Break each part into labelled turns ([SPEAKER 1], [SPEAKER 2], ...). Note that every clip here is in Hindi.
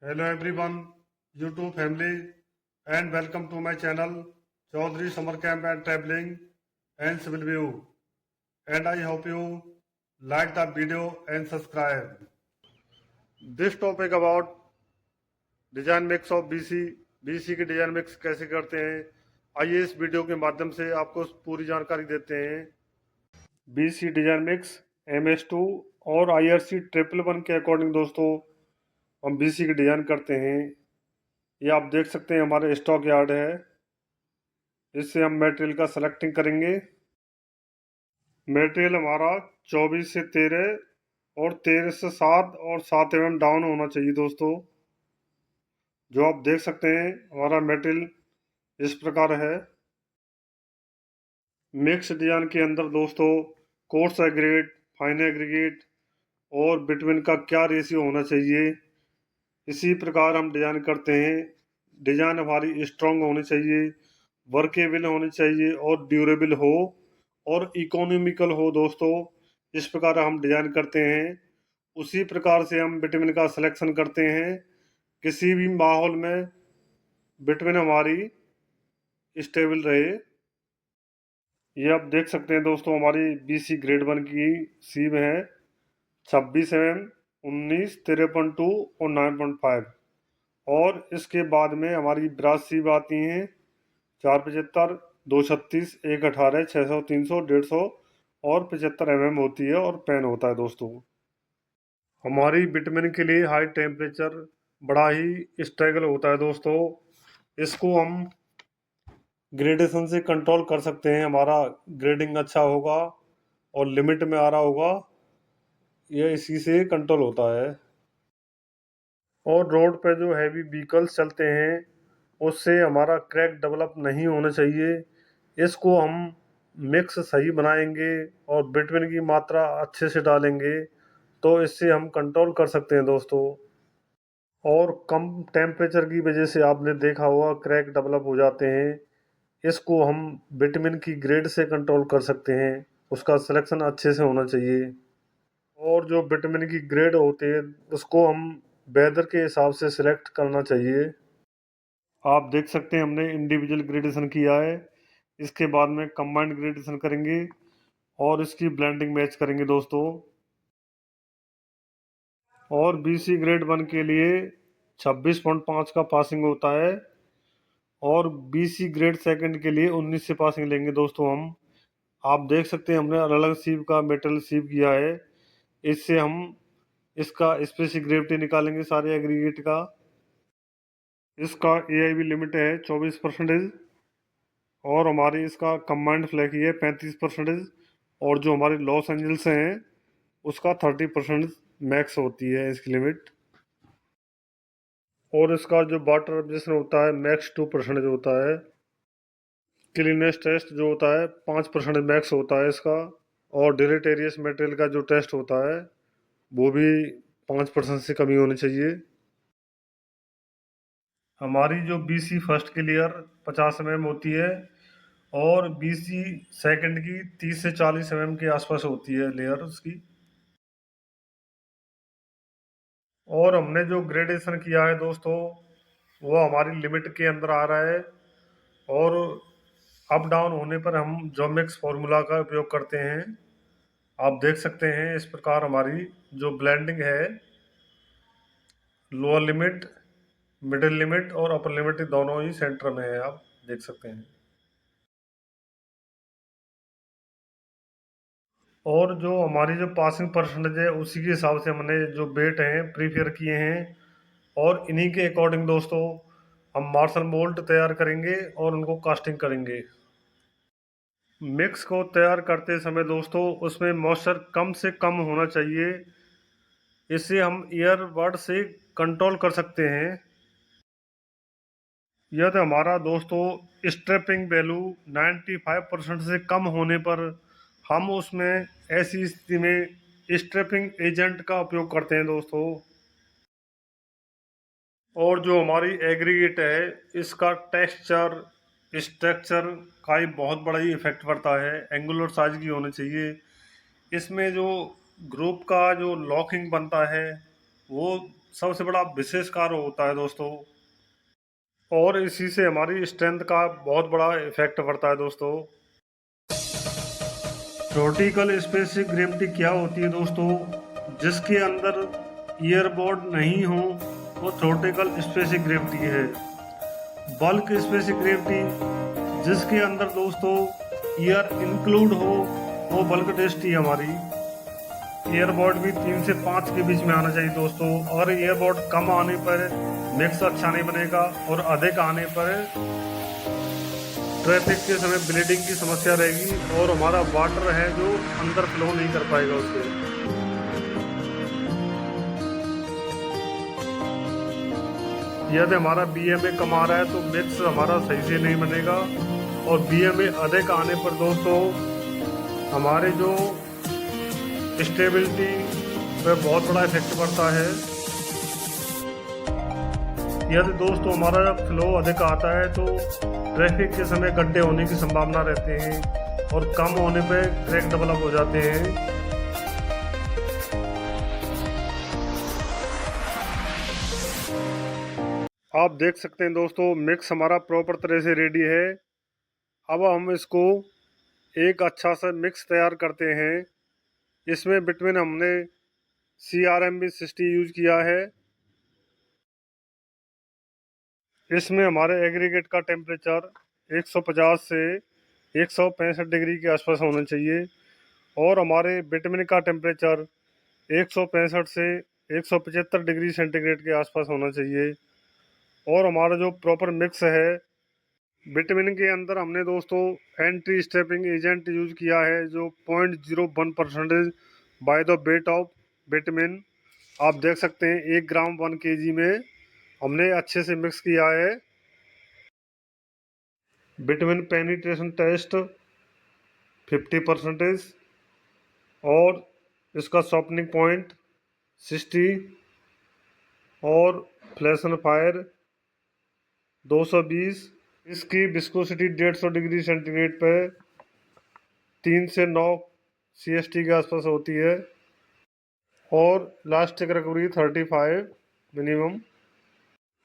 [SPEAKER 1] Hello everyone, YouTube family, and welcome to my channel Chaudhary Summer Camp and Traveling and Civil View. And I hope you like the video and subscribe. This topic about design mix of BC की डिजाइन मिक्स कैसे करते हैं, आइए इस वीडियो के माध्यम से आपको पूरी जानकारी देते हैं। बीसी डिजाइन मिक्स MS2 और IRC 111 के अकॉर्डिंग दोस्तों हम बीसी की डिजाइन करते हैं। ये आप देख सकते हैं हमारे स्टॉक यार्ड है। इससे हम मटेरियल का सेलेक्टिंग करेंगे। मटेरियल हमारा 24 से 13 और 13 से 7 और 7 डाउन होना चाहिए दोस्तों। जो आप देख सकते हैं हमारा मटेरियल इस प्रकार है। मिक्स डिजाइन के अंदर दोस्तों कोर्स एग्रीगेट, फाइन एग्रीगेट और बिटवीन का क्या रेशियो होना चाहिए, इसी प्रकार हम डिजाइन करते हैं। डिजाइन हमारी स्ट्रांग होनी चाहिए, वर्केबल होनी चाहिए और ड्यूरेबल हो और इकोनॉमिकल हो दोस्तों। इस प्रकार हम डिजाइन करते हैं। उसी प्रकार से हम विटामिन का सिलेक्शन करते हैं। किसी भी माहौल में विटामिन हमारी स्टेबल रहे। ये आप देख सकते हैं दोस्तों हमारी BC ग्रेड 1 की सीम है 26 mm, 19, 53.2 और 9.5। और इसके बाद में हमारी ब्रास सीब आती हैं 475, 236, 118, 600, 300, 150 और 75 mm होती है और पेन होता है दोस्तों। हमारी विटामिन के लिए हाई टेम्परेचर बड़ा ही स्ट्रगल होता है दोस्तों। इसको हम ग्रेडेशन से कंट्रोल कर सकते हैं। हमारा ग्रेडिंग अच्छा होगा और लिमिट में आ रहा होगा, यह इसी से कंट्रोल होता है। और रोड पे जो हैवी व्हीकल्स चलते हैं उससे हमारा क्रैक डेवलप नहीं होना चाहिए। इसको हम मिक्स सही बनाएंगे और विटामिन की मात्रा अच्छे से डालेंगे तो इससे हम कंट्रोल कर सकते हैं दोस्तों। और कम टेम्परेचर की वजह से आपने देखा होगा क्रैक डेवलप हो जाते हैं। इसको हम विटामिन की ग्रेड से कंट्रोल कर सकते हैं। उसका सिलेक्शन अच्छे से होना चाहिए। और जो विटामिन की ग्रेड होती है उसको हम वेदर के हिसाब से सिलेक्ट करना चाहिए। आप देख सकते हैं हमने इंडिविजुअल ग्रेडेशन किया है। इसके बाद में कंबाइंड ग्रेडेशन करेंगे और इसकी ब्लेंडिंग मैच करेंगे दोस्तों। और BC ग्रेड 1 के लिए 26.5 का पासिंग होता है और BC ग्रेड सेकंड के लिए 19 से पासिंग लेंगे दोस्तों हम। आप देख सकते हैं हमने अलग अलग सीव का मेटल सीव किया है। इससे हम इसका स्पेसिफिक ग्रेविटी निकालेंगे सारे एग्रीगेट का। इसका AIV लिमिट है 24% और हमारी इसका कंबाइंड फ्लैग ही है 35%। और जो हमारे लॉस एंजल्स हैं उसका 30% मैक्स होती है इसकी लिमिट। और इसका जो वाटर एब्जॉर्प्शन होता है मैक्स 2% होता है। क्लीनेस टेस्ट जो होता है 5% मैक्स होता है इसका। और डिलेटेरियस मटेरियल का जो टेस्ट होता है वो भी 5% से कमी होनी चाहिए। हमारी जो BC फर्स्ट की लेयर 50 mm होती है और BC सेकंड की 30 से 40 mm के आसपास होती है लेयर उसकी। और हमने जो ग्रेडेशन किया है दोस्तों वो हमारी लिमिट के अंदर आ रहा है। और अप डाउन होने पर हम जोमिक्स फॉर्मूला का उपयोग करते हैं। आप देख सकते हैं इस प्रकार हमारी जो ब्लेंडिंग है लोअर लिमिट, मिडिल लिमिट और अपर लिमिट दोनों ही सेंटर में है, आप देख सकते हैं। और जो हमारी जो पासिंग परसेंटेज है उसी के हिसाब से हमने जो वेट हैं प्रीपेयर किए हैं। और इन्हीं के अकॉर्डिंग दोस्तों हम मार्शल मोल्ड तैयार करेंगे और उनको कास्टिंग करेंगे। मिक्स को तैयार करते समय दोस्तों उसमें मॉइस्चर कम से कम होना चाहिए। इससे हम एयर बड से कंट्रोल कर सकते हैं। यदि हमारा दोस्तों स्ट्रेपिंग वैल्यू 95% से कम होने पर हम उसमें ऐसी स्थिति में स्ट्रेपिंग एजेंट का उपयोग करते हैं दोस्तों। और जो हमारी एग्रीगेट है इसका टेक्सचर स्ट्रक्चर का ही बहुत बड़ा ही इफेक्ट पड़ता है। एंगुलर साइज की होनी चाहिए। इसमें जो ग्रुप का जो लॉकिंग बनता है वो सबसे बड़ा विशेष कार्य होता है दोस्तों, और इसी से हमारी स्ट्रेंथ का बहुत बड़ा इफेक्ट पड़ता है दोस्तों। थ्योरेटिकल स्पेसिफिक ग्रेविटी क्या होती है दोस्तों? जिसके अंदर ईयरबॉड नहीं हो वो थ्योरेटिकल स्पेसिफिक ग्रेविटी है। बल्क स्पेसिफिक ग्रेविटी जिसके अंदर दोस्तों ईयर इंक्लूड हो वो बल्क टेस्ट ही हमारी। ईयरबॉड भी 3 से 5 के बीच में आना चाहिए दोस्तों, और ईयरबॉड कम आने पर मिक्स अच्छा नहीं बनेगा, और अधिक आने पर ट्रैफिक के समय ब्लीडिंग की समस्या रहेगी, और हमारा वाटर है जो अंदर फ्लो नहीं कर पाएगा उसके। यदि हमारा बीएमए कम आ रहा है तो मिक्स हमारा सही से नहीं बनेगा, और बीएमए अधिक आने पर दोस्तों हमारे जो स्टेबिलिटी पर बहुत बड़ा इफेक्ट पड़ता है। यदि दोस्तों हमारा फ्लो अधिक आता है तो ट्रैफिक के समय गड्ढे होने की संभावना रहते हैं, और कम होने पर क्रैक डेवलप हो जाते हैं। आप देख सकते हैं दोस्तों मिक्स हमारा प्रॉपर तरह से रेडी है। अब हम इसको एक अच्छा सा मिक्स तैयार करते हैं। इसमें बिटवीन हमने CRMB60 यूज किया है। इसमें हमारे एग्रीगेट का टेम्परेचर 150 से 165 डिग्री के आसपास होना चाहिए, और हमारे बिटमिन का टेम्परेचर 165 से 175 डिग्री सेंटीग्रेड के आसपास होना चाहिए। और हमारा जो प्रॉपर मिक्स है, बिटमिन के अंदर हमने दोस्तों एंटी स्टेपिंग एजेंट यूज किया है जो 0.01% बाय द वेट ऑफ बिटमिन। आप देख सकते हैं 1 ग्राम 1 kg में हमने अच्छे से मिक्स किया है। बिटमिन पेनिट्रेशन टेस्ट 50%, और इसका सॉफ्टनिंग पॉइंट 60, और फ्लैश एंड फायर 220। इसकी विस्कोसिटी 150 डिग्री सेंटीग्रेड पर 3 से 9 CST के आसपास होती है, और इलास्टिक रिकवरी 35 मिनिमम।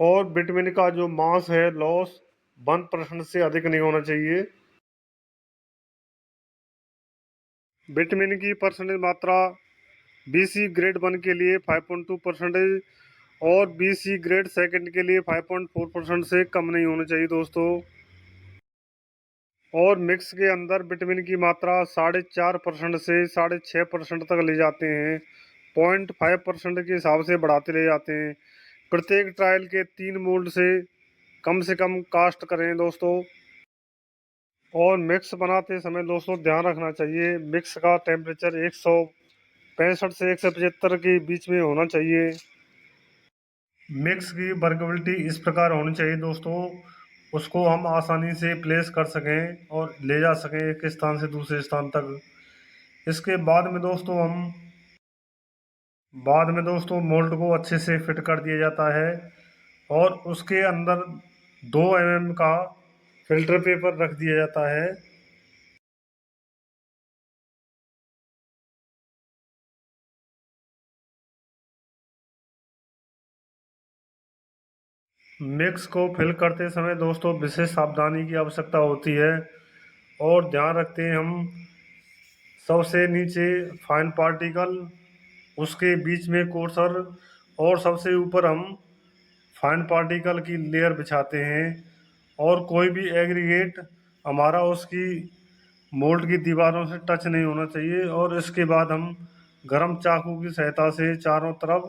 [SPEAKER 1] और बिटमिन का जो मास है लॉस 1% से अधिक नहीं होना चाहिए। बिटमिन की परसेंटेज मात्रा BC ग्रेड 1 के लिए 5.2%, और BC ग्रेड सेकंड के लिए 5.4% से कम नहीं होना चाहिए दोस्तों। और मिक्स के अंदर विटामिन की मात्रा 4.5% से 6.5% तक ले जाते हैं, 0.5% के हिसाब से बढ़ाते ले जाते हैं। प्रत्येक ट्रायल के 3 मोल्ड से कम कास्ट करें दोस्तों। और मिक्स बनाते समय दोस्तों ध्यान रखना चाहिए मिक्स का टेम्परेचर 165 से 175 के बीच में होना चाहिए। मिक्स की वर्केबिलिटी इस प्रकार होनी चाहिए दोस्तों, उसको हम आसानी से प्लेस कर सकें और ले जा सकें एक स्थान से दूसरे स्थान तक। इसके बाद में दोस्तों मोल्ड को अच्छे से फिट कर दिया जाता है, और उसके अंदर 2 mm का फिल्टर पेपर रख दिया जाता है। मिक्स को फिल करते समय दोस्तों विशेष सावधानी की आवश्यकता होती है, और ध्यान रखते हैं हम सबसे नीचे फाइन पार्टिकल, उसके बीच में कोर्सर, और सबसे ऊपर हम फाइन पार्टिकल की लेयर बिछाते हैं। और कोई भी एग्रीगेट हमारा उसकी मोल्ड की दीवारों से टच नहीं होना चाहिए। और इसके बाद हम गरम चाकू की सहायता से चारों तरफ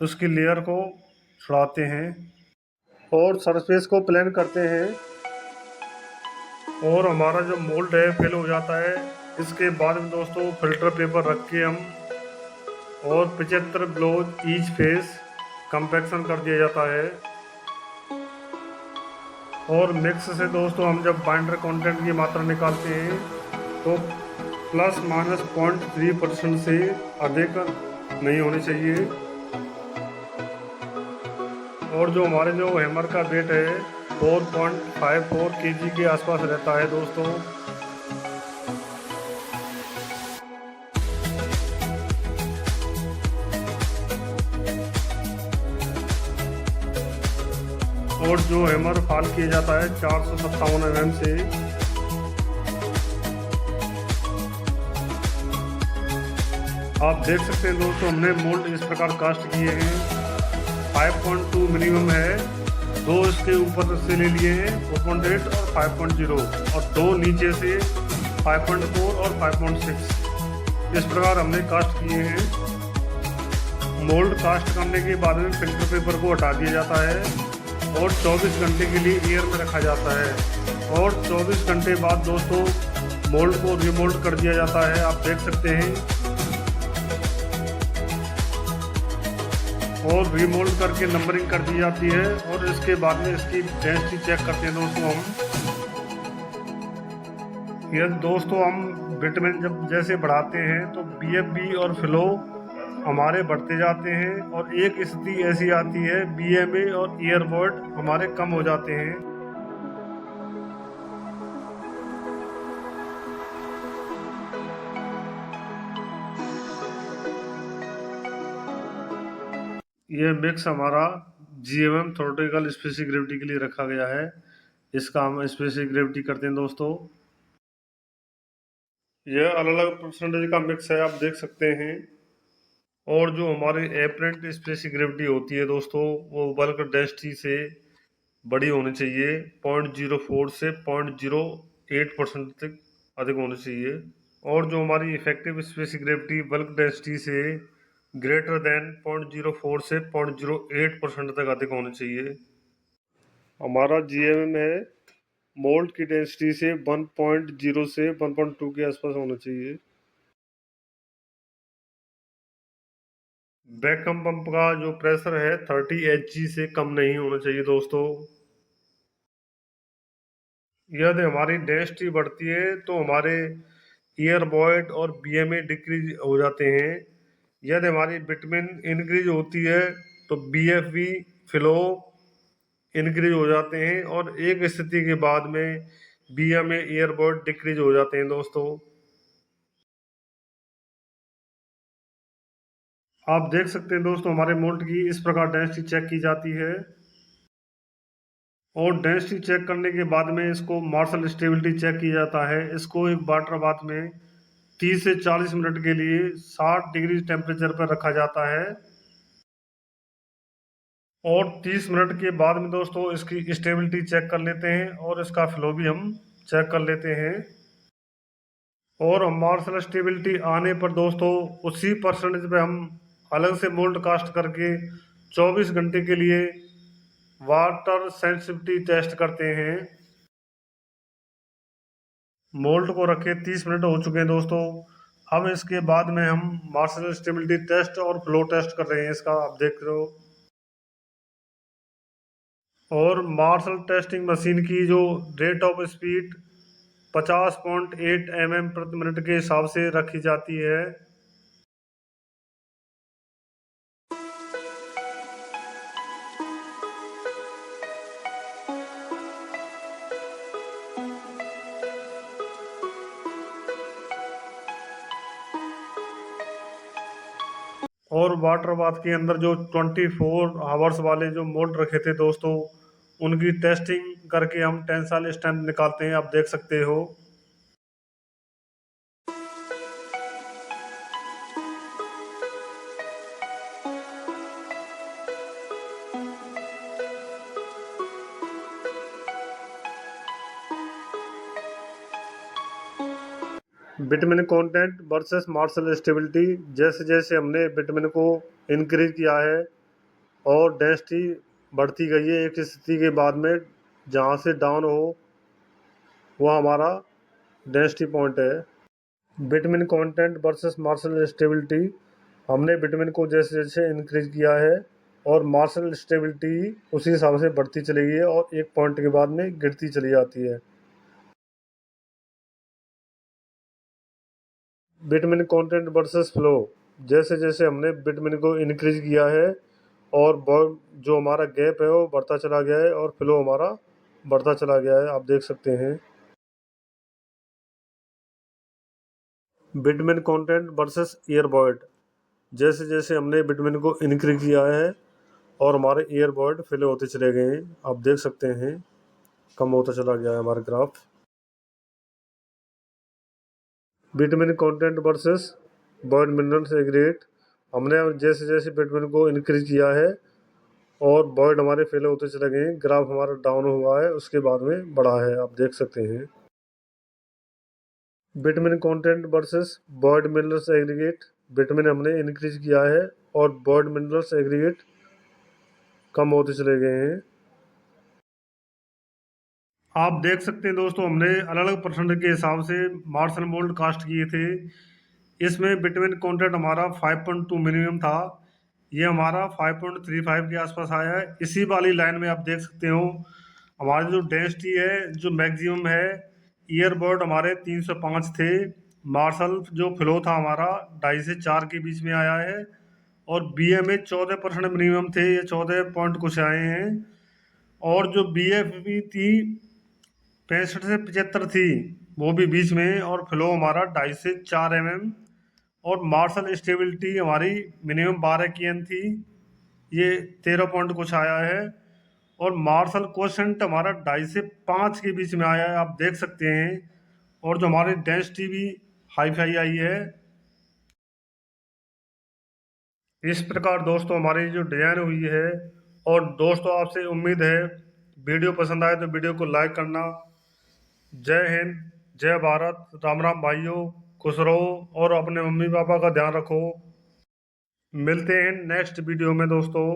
[SPEAKER 1] उसकी लेयर को छुड़ाते हैं और सरफेस को प्लेन करते हैं, और हमारा जो मोल्ड है फिल हो जाता है। इसके बाद में दोस्तों फिल्टर पेपर रख के हम और 75 ब्लोज ईच फेस कंपैक्शन कर दिया जाता है। और मिक्स से दोस्तों हम जब बाइंडर कंटेंट की मात्रा निकालते हैं तो ±0.3% से अधिक नहीं होनी चाहिए। और जो हमारे जो हैमर का वेट है 4.54 kg के आसपास रहता है दोस्तों। और जो हैमर फाल किया जाता है 457 mm से। आप देख सकते हैं दोस्तों, हमने मोल्ड इस प्रकार कास्ट किए हैं। 5.2 मिनिमम है, 2 इसके ऊपर से ले लिए हैं 4.8 और 5.0, और 2 नीचे से 5.4 और 5.6। इस प्रकार हमने कास्ट किए हैं। मोल्ड कास्ट करने के बाद में फिल्टर पेपर को हटा दिया जाता है और 24 घंटे के लिए एयर में रखा जाता है, और 24 घंटे बाद दोस्तों मोल्ड को रिमोल्ड कर दिया जाता है। आप देख सकते हैं, और रिमोल्ड करके नंबरिंग कर दी जाती है, और इसके बाद में इसकी डेंसिटी चेक करते हैं दोस्तों हम। ये दोस्तों हम विटामिन जब जैसे बढ़ाते हैं तो BFB और फ्लो हमारे बढ़ते जाते हैं, और एक स्थिति ऐसी आती है BMA और ईयरबड हमारे कम हो जाते हैं। यह मिक्स हमारा GMM थ्रोटलिकल स्पेसिफिक ग्रेविटी के लिए रखा गया है। इसका हम स्पेसिफिक ग्रेविटी करते हैं दोस्तों। यह अलग अलग परसेंटेज का मिक्स है, आप देख सकते हैं। और जो हमारी एपरेंट स्पेसिफिक ग्रेविटी होती है दोस्तों, वो बल्क डेंसिटी से बड़ी होनी चाहिए। 0.04 से 0.08% तक अधिक होनी चाहिए। और जो हमारी effective specific gravity bulk density से ग्रेटर देन 0.04 से 0.08% तक अधिक होनी चाहिए। हमारा GMM है, मोल्ड की डेंसिटी से 1.0 से 1.2 के आसपास होना चाहिए। वैक्यूम पंप का जो प्रेशर है 30 Hg से कम नहीं होना चाहिए दोस्तों। यदि हमारी डेंसिटी बढ़ती है तो हमारे ईयर वॉइड और BMA डिक्रीज हो जाते हैं। यदि हमारी विटामिन इंक्रीज होती है तो BFB फ्लो इंक्रीज हो जाते हैं, और एक स्थिति के बाद में BMA ईयर वॉइड डिक्रीज हो जाते हैं दोस्तों। आप देख सकते हैं दोस्तों, हमारे मोल्ड की इस प्रकार डेंसिटी चेक की जाती है, और डेंसिटी चेक करने के बाद में इसको मार्शल स्टेबिलिटी चेक किया जाता है। इसको एक वाटर बाथ में 30 से 40 मिनट के लिए 60 डिग्री टेम्परेचर पर रखा जाता है, और 30 मिनट के बाद में दोस्तों इसकी स्टेबिलिटी चेक कर लेते हैं, और इसका फ्लो भी हम चेक कर लेते हैं। और मार्शल स्टेबिलिटी आने पर दोस्तों उसी परसेंटेज पे हम अलग से मोल्ड कास्ट करके 24 घंटे के लिए वाटर सेंसिटिविटी टेस्ट करते हैं। मोल्ड को रखे 30 मिनट हो चुके हैं दोस्तों। अब इसके बाद में हम मार्शल स्टेबिलिटी टेस्ट और फ्लो टेस्ट कर रहे हैं, इसका आप देख रहे हो। और मार्शल टेस्टिंग मशीन की जो रेट ऑफ स्पीड 50.8 mm प्रति मिनट के हिसाब से रखी जाती है। और वाटर बाथ के अंदर जो 24 आवर्स वाले जो मोल्ड रखे थे दोस्तों, उनकी टेस्टिंग करके हम टेंसाइल स्ट्रेंथ निकालते हैं, आप देख सकते हो। Bitumen content versus Marshall stability, जैसे जैसे हमने विटामिन को इंक्रीज किया है और डेंसिटी बढ़ती गई है एक स्थिति के बाद में, जहाँ से डाउन हो वह हमारा डेंसिटी पॉइंट है। Bitumen content versus Marshall stability, हमने विटामिन को जैसे जैसे इंक्रीज किया है और मार्शल स्टेबिलिटी उसी हिसाब से बढ़ती चली गई है, और एक पॉइंट के बाद में गिरती चली जाती है। विटामिन कंटेंट वर्सेस फ्लो, जैसे जैसे हमने विटामिन को इंक्रीज किया है और जो हमारा गैप है वो बढ़ता चला गया है, और फ्लो हमारा बढ़ता चला गया है, आप देख सकते हैं। Bitumen content versus year void, जैसे जैसे हमने विटामिन को इंक्रीज किया है और हमारे ईयरबड फिल होते चले गए हैं। आप देख सकते हैं कम होता चला गया है हमारा ग्राफ। विटामिन कंटेंट वर्सेस बॉयड मिनरल्स एग्रीगेट, हमने जैसे जैसे विटामिन को इंक्रीज किया है और बॉयड हमारे फेल होते चले गए हैं, ग्राफ हमारा डाउन हुआ है, उसके बाद में बढ़ा है। आप देख सकते हैं विटामिन कंटेंट वर्सेस बॉयड मिनरल्स एग्रीगेट, विटामिन हमने इंक्रीज किया है और बॉयड मिनरल्स एग्रीगेट कम होते चले गए हैं। आप देख सकते हैं दोस्तों, हमने अलग अलग परसेंट के हिसाब से मार्स एंड मोल्ड कास्ट किए थे। इसमें विटामिन कंटेंट हमारा 5.2 मिनिमम था, ये हमारा 5.35 के आसपास आया है। इसी वाली लाइन में आप देख सकते हो हमारी जो डेंसिटी है, जो मैक्सिमम है, ईयरबड हमारे 305 थे। मार्शल जो फ्लो था हमारा 2.5 से 4 के बीच में आया है। और BMA 14% मिनिमम थे, ये 14 पॉइंट कुछ आए हैं। और जो BFP थी 65 से 75 थी, वो भी बीच में। और फ्लो हमारा 2.5 से 4 mm। और मार्शल स्टेबिलिटी हमारी मिनिमम 12 की एन थी, ये 13 पॉइंट कुछ आया है। और मार्शल कोशेंट हमारा 2.5 से 5 के बीच में आया है, आप देख सकते हैं। और जो हमारी डेंसिटी भी हाई फाई आई है। इस प्रकार दोस्तों हमारी जो डिजाइन हुई है। और दोस्तों आपसे उम्मीद है वीडियो पसंद आए तो वीडियो को लाइक करना। जय हिंद, जय भारत, राम राम भाइयों, खुश रहो और अपने मम्मी पापा का ध्यान रखो। मिलते हैं नेक्स्ट वीडियो में दोस्तों।